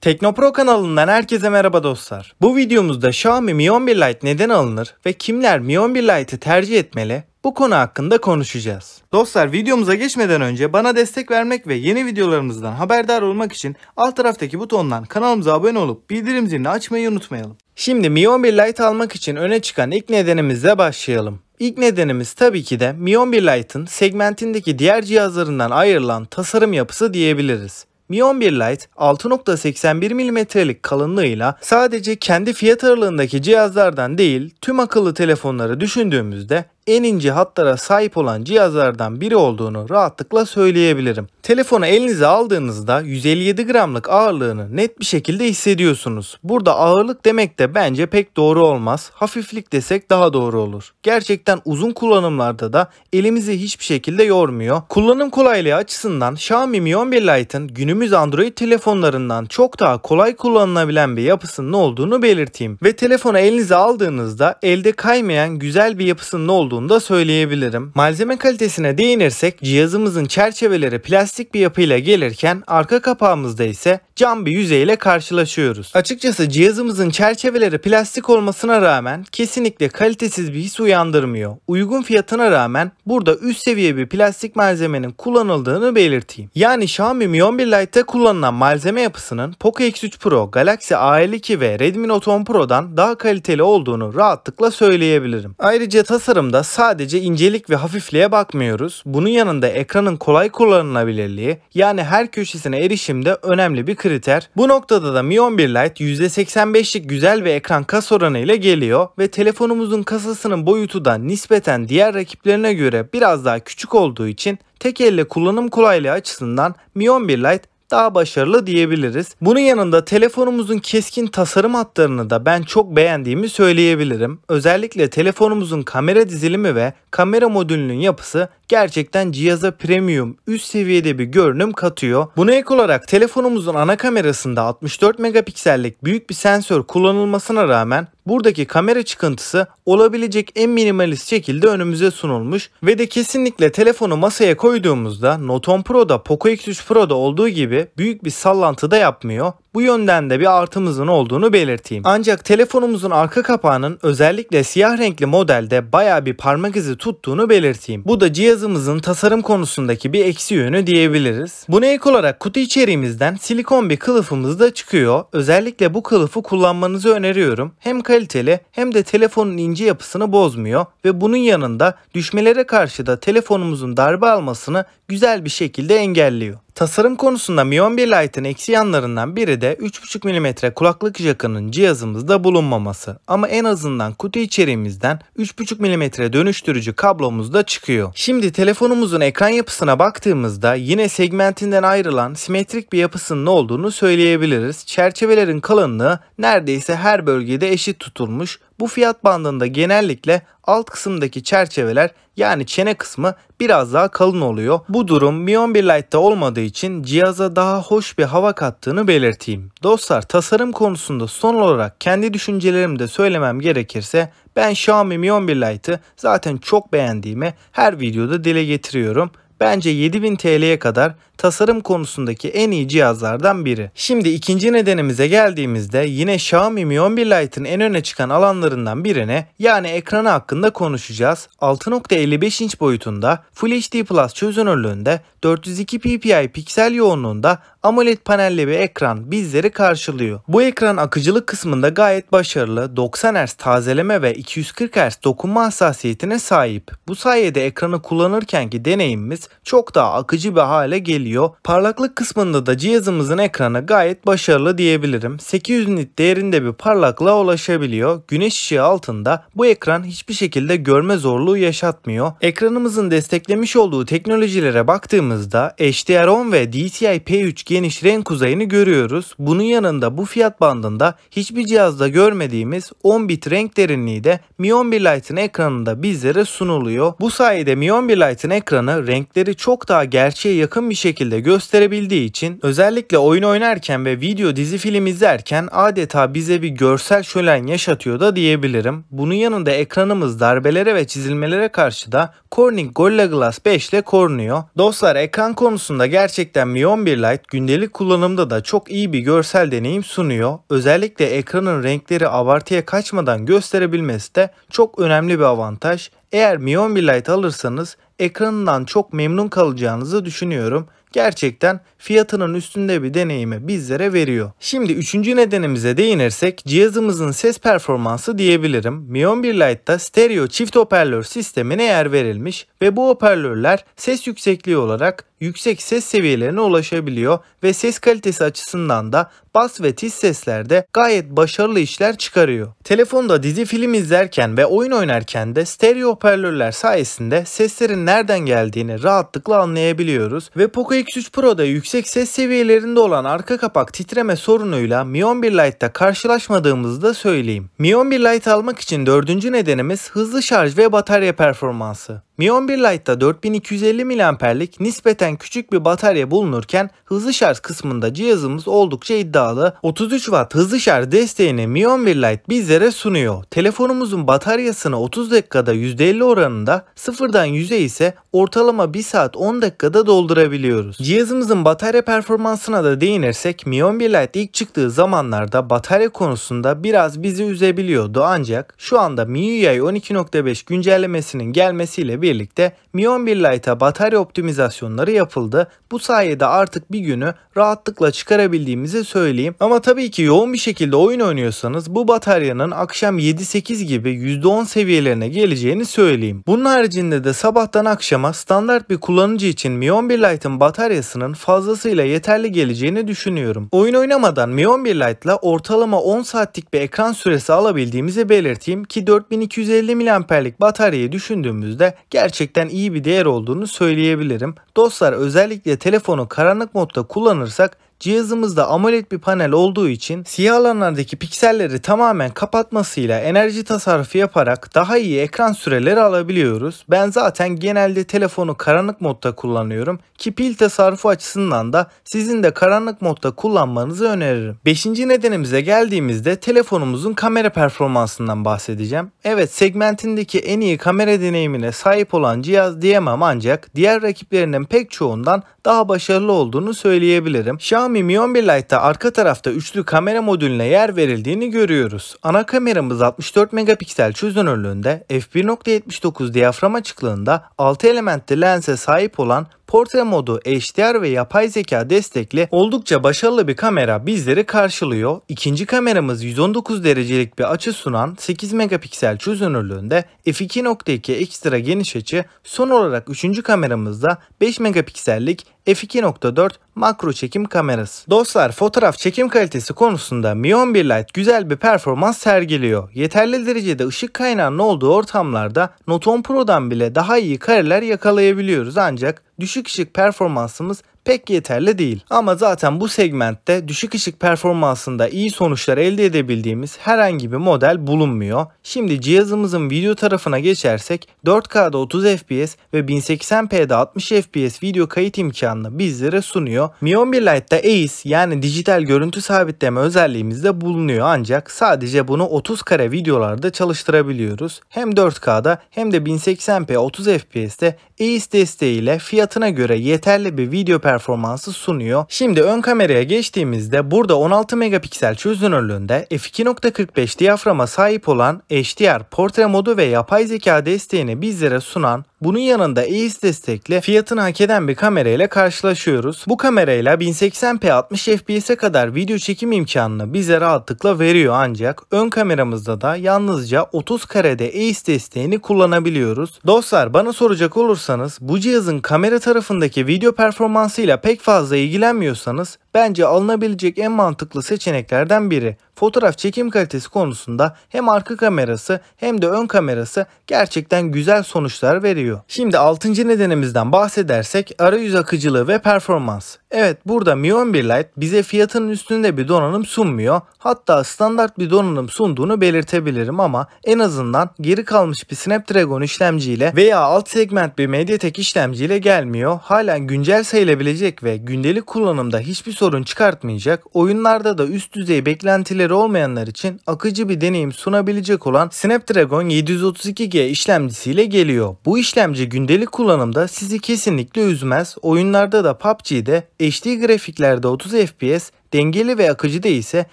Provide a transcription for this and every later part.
Teknopro kanalından herkese merhaba dostlar. Bu videomuzda Xiaomi Mi 11 Lite neden alınır ve kimler Mi 11 Lite'ı tercih etmeli? Bu konu hakkında konuşacağız. Dostlar, videomuza geçmeden önce bana destek vermek ve yeni videolarımızdan haberdar olmak için alt taraftaki butondan kanalımıza abone olup bildirim zilini açmayı unutmayalım. Şimdi Mi 11 Lite almak için öne çıkan ilk nedenimizle başlayalım. İlk nedenimiz tabii ki de Mi 11 Lite'ın segmentindeki diğer cihazlarından ayrılan tasarım yapısı diyebiliriz. Mi 11 Lite 6.81 mm'lik kalınlığıyla sadece kendi fiyat aralığındaki cihazlardan değil, tüm akıllı telefonları düşündüğümüzde en ince hatlara sahip olan cihazlardan biri olduğunu rahatlıkla söyleyebilirim. Telefonu elinize aldığınızda 157 gramlık ağırlığını net bir şekilde hissediyorsunuz. Burada ağırlık demek de bence pek doğru olmaz. Hafiflik desek daha doğru olur. Gerçekten uzun kullanımlarda da elimizi hiçbir şekilde yormuyor. Kullanım kolaylığı açısından Xiaomi Mi 11 Lite'ın günümüz Android telefonlarından çok daha kolay kullanılabilen bir yapısının olduğunu belirteyim. Ve telefonu elinize aldığınızda elde kaymayan güzel bir yapısının olduğunu da söyleyebilirim. Malzeme kalitesine değinirsek cihazımızın çerçeveleri plastik bir yapıyla gelirken arka kapağımızda ise cam bir yüzeyle karşılaşıyoruz. Açıkçası cihazımızın çerçeveleri plastik olmasına rağmen kesinlikle kalitesiz bir his uyandırmıyor. Uygun fiyatına rağmen burada üst seviye bir plastik malzemenin kullanıldığını belirteyim. Yani Xiaomi Mi 11 Lite'te kullanılan malzeme yapısının Poco X3 Pro, Galaxy A52 ve Redmi Note 10 Pro'dan daha kaliteli olduğunu rahatlıkla söyleyebilirim. Ayrıca tasarımda sadece incelik ve hafifliğe bakmıyoruz. Bunun yanında ekranın kolay kullanılabilirliği, yani her köşesine erişimde önemli bir kriter. Bu noktada da Mi 11 Lite %85'lik güzel bir ekran kas oranı ile geliyor ve telefonumuzun kasasının boyutu da nispeten diğer rakiplerine göre biraz daha küçük olduğu için tek elle kullanım kolaylığı açısından Mi 11 Lite daha başarılı diyebiliriz. Bunun yanında telefonumuzun keskin tasarım hatlarını da ben çok beğendiğimi söyleyebilirim. Özellikle telefonumuzun kamera dizilimi ve kamera modülünün yapısı gerçekten cihaza premium, üst seviyede bir görünüm katıyor. Buna ek olarak telefonumuzun ana kamerasında 64 megapiksellik büyük bir sensör kullanılmasına rağmen buradaki kamera çıkıntısı olabilecek en minimalist şekilde önümüze sunulmuş ve de kesinlikle telefonu masaya koyduğumuzda Note 10 Pro'da, Poco X3 Pro'da olduğu gibi büyük bir sallantı da yapmıyor. Bu yönden de bir artımızın olduğunu belirteyim. Ancak telefonumuzun arka kapağının özellikle siyah renkli modelde bayağı bir parmak izi tuttuğunu belirteyim. Bu da cihazımızın tasarım konusundaki bir eksi yönü diyebiliriz. Buna ek olarak kutu içeriğimizden silikon bir kılıfımız da çıkıyor. Özellikle bu kılıfı kullanmanızı öneriyorum. Hem kaliteli hem de telefonun ince yapısını bozmuyor ve bunun yanında düşmelere karşı da telefonumuzun darbe almasını güzel bir şekilde engelliyor. Tasarım konusunda Mi 11 Lite'ın eksi yanlarından biri de 3.5 mm kulaklık jackının cihazımızda bulunmaması. Ama en azından kutu içeriğimizden 3.5 mm dönüştürücü kablomuz da çıkıyor. Şimdi telefonumuzun ekran yapısına baktığımızda yine segmentinden ayrılan simetrik bir yapısının olduğunu söyleyebiliriz. Çerçevelerin kalınlığı neredeyse her bölgede eşit tutulmuş. Bu fiyat bandında genellikle alt kısımdaki çerçeveler, yani çene kısmı biraz daha kalın oluyor. Bu durum Mi 11 Lite'da olmadığı için cihaza daha hoş bir hava kattığını belirteyim. Dostlar, tasarım konusunda son olarak kendi düşüncelerimi de söylemem gerekirse ben Xiaomi Mi 11 Lite'ı zaten çok beğendiğimi her videoda dile getiriyorum. Bence 7000 TL'ye kadar tasarım konusundaki en iyi cihazlardan biri. Şimdi ikinci nedenimize geldiğimizde yine Xiaomi Mi 11 Lite'ın en öne çıkan alanlarından birine, yani ekranı hakkında konuşacağız. 6.55 inç boyutunda Full HD Plus çözünürlüğünde 402 ppi piksel yoğunluğunda AMOLED panelli bir ekran bizleri karşılıyor. Bu ekran akıcılık kısmında gayet başarılı, 90 Hz tazeleme ve 240 Hz dokunma hassasiyetine sahip. Bu sayede ekranı kullanırkenki deneyimimiz çok daha akıcı bir hale geliyor. Parlaklık kısmında da cihazımızın ekranı gayet başarılı diyebilirim. 800 nit değerinde bir parlaklığa ulaşabiliyor. Güneş ışığı altında bu ekran hiçbir şekilde görme zorluğu yaşatmıyor. Ekranımızın desteklemiş olduğu teknolojilere baktığımızda HDR10 ve DCI-P3 geniş renk uzayını görüyoruz. Bunun yanında bu fiyat bandında hiçbir cihazda görmediğimiz 10 bit renk derinliği de Mi 11 Lite'ın ekranında bizlere sunuluyor. Bu sayede Mi 11 Lite'ın ekranı renkleri çok daha gerçeğe yakın bir şekilde şekilde gösterebildiği için özellikle oyun oynarken ve video dizi film izlerken adeta bize bir görsel şölen yaşatıyor da diyebilirim. Bunun yanında ekranımız darbelere ve çizilmelere karşı da Corning Gorilla Glass 5 ile korunuyor. Dostlar, ekran konusunda gerçekten Mi 11 Lite gündelik kullanımda da çok iyi bir görsel deneyim sunuyor. Özellikle ekranın renkleri abartıya kaçmadan gösterebilmesi de çok önemli bir avantaj. Eğer Mi 11 Lite alırsanız ekranından çok memnun kalacağınızı düşünüyorum. Gerçekten fiyatının üstünde bir deneyimi bizlere veriyor. Şimdi üçüncü nedenimize değinirsek cihazımızın ses performansı diyebilirim. Mi 11 Lite'da stereo çift hoparlör sistemine yer verilmiş ve bu hoparlörler ses yüksekliği olarak yüksek ses seviyelerine ulaşabiliyor ve ses kalitesi açısından da bas ve tiz seslerde gayet başarılı işler çıkarıyor. Telefonda dizi film izlerken ve oyun oynarken de stereo hoparlörler sayesinde seslerin nereden geldiğini rahatlıkla anlayabiliyoruz ve Poco X3 Pro'da yüksek ses seviyelerinde olan arka kapak titreme sorunuyla Mi 11 Lite'da karşılaşmadığımızı da söyleyeyim. Mi 11 Lite almak için dördüncü nedenimiz hızlı şarj ve batarya performansı. Mi 11 Lite'da 4250 mAh'lik nispeten küçük bir batarya bulunurken hızlı şarj kısmında cihazımız oldukça iddialı. 33 Watt hızlı şarj desteğini Mi 11 Lite bizlere sunuyor. Telefonumuzun bataryasını 30 dakikada %50 oranında, sıfırdan 100'e ise ortalama 1 saat 10 dakikada doldurabiliyoruz. Cihazımızın batarya performansına da değinirsek Mi 11 Lite ilk çıktığı zamanlarda batarya konusunda biraz bizi üzebiliyordu, ancak şu anda MIUI 12.5 güncellemesinin gelmesiyle birlikte Mi 11 Lite'a batarya optimizasyonları yapıldı. Bu sayede artık bir günü rahatlıkla çıkarabildiğimizi söyleyeyim. Ama tabii ki yoğun bir şekilde oyun oynuyorsanız bu bataryanın akşam 7-8 gibi %10 seviyelerine geleceğini söyleyeyim. Bunun haricinde de sabahtan akşama standart bir kullanıcı için Mi 11 Lite'ın bataryasının fazlasıyla yeterli geleceğini düşünüyorum. Oyun oynamadan Mi 11 Lite'la ortalama 10 saatlik bir ekran süresi alabildiğimizi belirteyim ki 4250 mAh'lik bataryayı düşündüğümüzde gerçekten iyi bir değer olduğunu söyleyebilirim. Dostlar, özellikle telefonu karanlık modda kullanırsak cihazımızda AMOLED bir panel olduğu için siyah alanlardaki pikselleri tamamen kapatmasıyla enerji tasarrufu yaparak daha iyi ekran süreleri alabiliyoruz. Ben zaten genelde telefonu karanlık modda kullanıyorum ki pil tasarrufu açısından da sizin de karanlık modda kullanmanızı öneririm. Beşinci nedenimize geldiğimizde telefonumuzun kamera performansından bahsedeceğim. Evet, segmentindeki en iyi kamera deneyimine sahip olan cihaz diyemem, ancak diğer rakiplerinin pek çoğundan daha başarılı olduğunu söyleyebilirim. Xiaomi Mi 11 Lite'da arka tarafta üçlü kamera modülüne yer verildiğini görüyoruz. Ana kameramız 64 megapiksel çözünürlüğünde, f1.79 diyafram açıklığında 6 elementli lense sahip olan portre modu, HDR ve yapay zeka destekli oldukça başarılı bir kamera bizleri karşılıyor. İkinci kameramız 119 derecelik bir açı sunan 8 megapiksel çözünürlüğünde, f2.2 ekstra geniş açı. Son olarak üçüncü kameramızda 5 megapiksellik f2.4 makro çekim kamerası. Dostlar, fotoğraf çekim kalitesi konusunda Mi 11 Lite güzel bir performans sergiliyor. Yeterli derecede ışık kaynağının olduğu ortamlarda Note 10 Pro'dan bile daha iyi kareler yakalayabiliyoruz, ancak düşük ışık performansımız pek yeterli değil. Ama zaten bu segmentte düşük ışık performansında iyi sonuçlar elde edebildiğimiz herhangi bir model bulunmuyor. Şimdi cihazımızın video tarafına geçersek 4K'da 30 FPS ve 1080p'de 60 FPS video kayıt imkanını bizlere sunuyor. Mi 11 Lite'da AIS yani dijital görüntü sabitleme özelliğimiz de bulunuyor, ancak sadece bunu 30 kare videolarda çalıştırabiliyoruz. Hem 4K'da hem de 1080p 30 FPS'te AIS desteğiyle fiyatına göre yeterli bir video performansı sunuyor. Şimdi ön kameraya geçtiğimizde burada 16 megapiksel çözünürlüğünde f2.45 diyaframa sahip olan HDR, portre modu ve yapay zeka desteğini bizlere sunan, bunun yanında AIS destekli fiyatını hak eden bir kamerayla karşılaşıyoruz. Bu kamerayla 1080p 60 FPS'e kadar video çekim imkanını bize rahatlıkla veriyor, ancak ön kameramızda da yalnızca 30 karede AIS desteğini kullanabiliyoruz. Dostlar, bana soracak olursanız bu cihazın kamera tarafındaki video performansıyla pek fazla ilgilenmiyorsanız bence alınabilecek en mantıklı seçeneklerden biri. Fotoğraf çekim kalitesi konusunda hem arka kamerası hem de ön kamerası gerçekten güzel sonuçlar veriyor. Şimdi 6. nedenimizden bahsedersek arayüz akıcılığı ve performans. Evet, burada Mi 11 Lite bize fiyatının üstünde bir donanım sunmuyor. Hatta standart bir donanım sunduğunu belirtebilirim ama en azından geri kalmış bir Snapdragon işlemciyle veya alt segment bir MediaTek işlemciyle gelmiyor. Hala güncel sayılabilecek ve gündelik kullanımda hiçbir sorun çıkartmayacak, oyunlarda da üst düzey beklentileri olmayanlar için akıcı bir deneyim sunabilecek olan Snapdragon 732G işlemcisiyle geliyor. Bu işlemci gündelik kullanımda sizi kesinlikle üzmez. Oyunlarda da PUBG'de HD grafiklerde 30 FPS, dengeli ve akıcı ise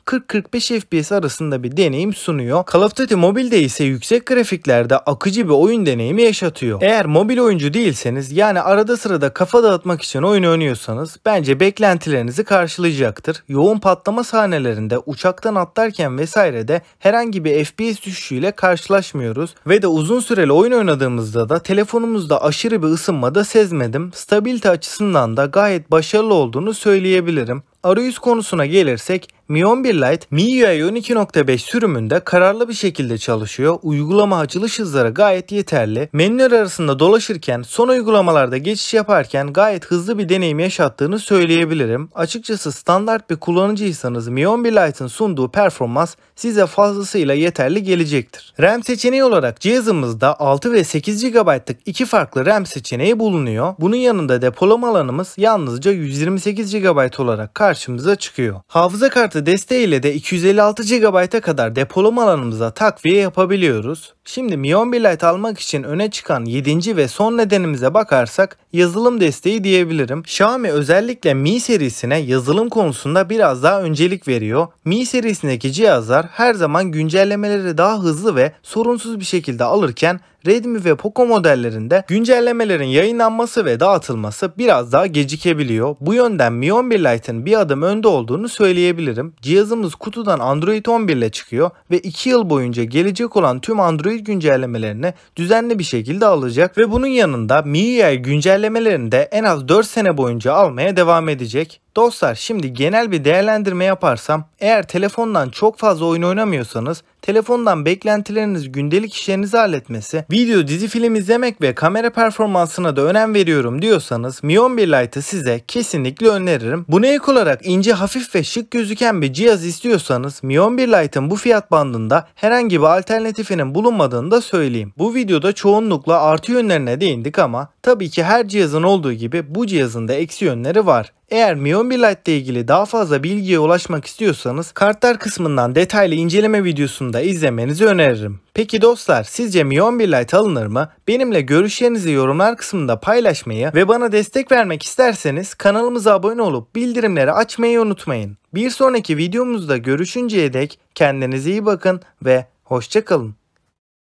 40-45 FPS arasında bir deneyim sunuyor. Call of Duty Mobile'de ise yüksek grafiklerde akıcı bir oyun deneyimi yaşatıyor. Eğer mobil oyuncu değilseniz, yani arada sırada kafa dağıtmak için oyun oynuyorsanız bence beklentilerinizi karşılayacaktır. Yoğun patlama sahnelerinde, uçaktan atlarken vesairede herhangi bir FPS düşüşüyle karşılaşmıyoruz ve de uzun süreli oyun oynadığımızda da telefonumuzda aşırı bir ısınma da sezmedim. Stabilite açısından da gayet başarılı olduğunu söyleyebilirim. Arayüz konusuna gelirsek, Mi 11 Lite MIUI 12.5 sürümünde kararlı bir şekilde çalışıyor. Uygulama açılış hızları gayet yeterli. Menüler arasında dolaşırken, son uygulamalarda geçiş yaparken gayet hızlı bir deneyim yaşattığını söyleyebilirim. Açıkçası standart bir kullanıcıysanız Mi 11 Lite'ın sunduğu performans size fazlasıyla yeterli gelecektir. RAM seçeneği olarak cihazımızda 6 ve 8 GB'lık iki farklı RAM seçeneği bulunuyor. Bunun yanında depolama alanımız yalnızca 128 GB olarak karşımıza çıkıyor. Hafıza kartı desteğiyle de 256 GB'a kadar depolama alanımıza takviye yapabiliyoruz. Şimdi Mi 11 Lite almak için öne çıkan 7. ve son nedenimize bakarsak yazılım desteği diyebilirim. Xiaomi özellikle Mi serisine yazılım konusunda biraz daha öncelik veriyor. Mi serisindeki cihazlar her zaman güncellemeleri daha hızlı ve sorunsuz bir şekilde alırken Redmi ve Poco modellerinde güncellemelerin yayınlanması ve dağıtılması biraz daha gecikebiliyor. Bu yönden Mi 11 Lite'ın bir adım önde olduğunu söyleyebilirim. Cihazımız kutudan Android 11 ile çıkıyor ve 2 yıl boyunca gelecek olan tüm Android güncellemelerini düzenli bir şekilde alacak ve bunun yanında MIUI güncellemelerini de en az 4 sene boyunca almaya devam edecek. Dostlar, şimdi genel bir değerlendirme yaparsam, eğer telefondan çok fazla oyun oynamıyorsanız, telefondan beklentileriniz gündelik işlerinizi halletmesi, video, dizi, film izlemek ve kamera performansına da önem veriyorum diyorsanız Mi 11 Lite'ı size kesinlikle öneririm. Buna ek olarak ince, hafif ve şık gözüken bir cihaz istiyorsanız Mi 11 Lite'ın bu fiyat bandında herhangi bir alternatifinin bulunmadığını da söyleyeyim. Bu videoda çoğunlukla artı yönlerine değindik ama tabii ki her cihazın olduğu gibi bu cihazın da eksi yönleri var. Eğer Mi 11 Lite ile ilgili daha fazla bilgiye ulaşmak istiyorsanız kartlar kısmından detaylı inceleme videosunu da izlemenizi öneririm. Peki dostlar, sizce Mi 11 Lite alınır mı? Benimle görüşlerinizi yorumlar kısmında paylaşmayı ve bana destek vermek isterseniz kanalımıza abone olup bildirimleri açmayı unutmayın. Bir sonraki videomuzda görüşünceye dek kendinize iyi bakın ve hoşça kalın.